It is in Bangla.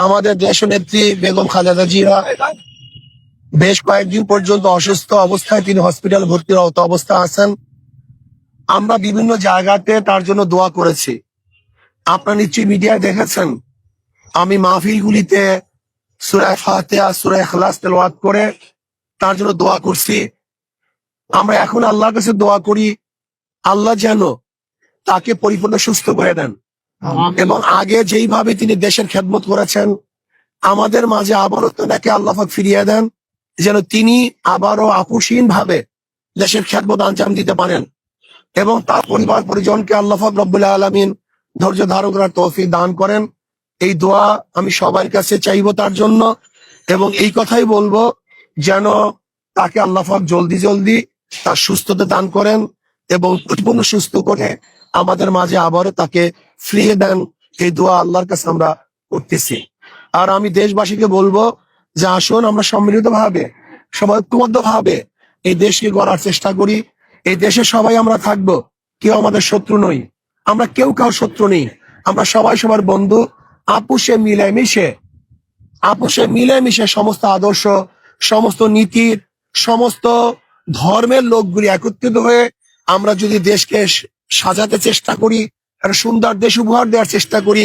আমাদের দেশনেত্রী বেগম খালেদা জিয়া বেশ কয়েকদিন পর্যন্ত অসুস্থ অবস্থায় তিনি হসপিটাল ভর্তিরত অবস্থা আছেন। আমরা বিভিন্ন জায়গাতে তার জন্য দোয়া করেছি। আপনারা নিশ্চয়ই মিডিয়ায় দেখেছেন, আমি মাহফিলগুলিতে সূরা ফাতিহা, সূরা ইখলাস তেলাওয়াত করে তার জন্য দোয়া করছি। আমরা এখন আল্লাহর কাছে দোয়া করি, আল্লাহ যেন তাকে পরিপূর্ণ সুস্থ করে দেন এবং আগে যেইভাবে তিনি দেশের খেদমত করেছেন আমাদের মাঝে আবারও তাকে আল্লাহ পাক ফিরিয়ে দেন, যেন তিনি আবারও আপোষহীন ভাবে দেশের খেদমত আঞ্জাম দিতে পারেন এবং তার পরিবার পরিজনকে আল্লাহ পাক রব্বুল আলামিন ধৈর্য ধারণ করার তৌফিক দান করেন। এই দোয়া আমি সবার কাছে চাইবো তার জন্য, এবং এই কথাই বলবো যেন তাকে আল্লাহ পাক জলদি জলদি তার সুস্থতা দান করেন এবং পরিপূর্ণ সুস্থ করে আমাদের মাঝে আবারও তাকে ফিরিয়ে দেন। এই দোয়া আল্লাহর কাছে আমরা করতেছি। আর আমি দেশবাসীকে বলবো যে আসুন আমরা সম্মিলিত ভাবে, সবাই ঐক্যবদ্ধ ভাবে এই দেশকে গড়ার চেষ্টা করি। এই দেশে সবাই আমরা থাকবো, কেউ আমাদের শত্রু নই, আমরা কেউ কারো শত্রু নেই, আমরা সবাই সবার বন্ধু। আপোষে মিলেমিশে সমস্ত আদর্শ, সমস্ত নীতির, সমস্ত ধর্মের লোকগুলি একত্রিত হয়ে আমরা যদি দেশকে সাজাতে চেষ্টা করি, একটা সুন্দর দেশ উপহার দেওয়ার চেষ্টা করি,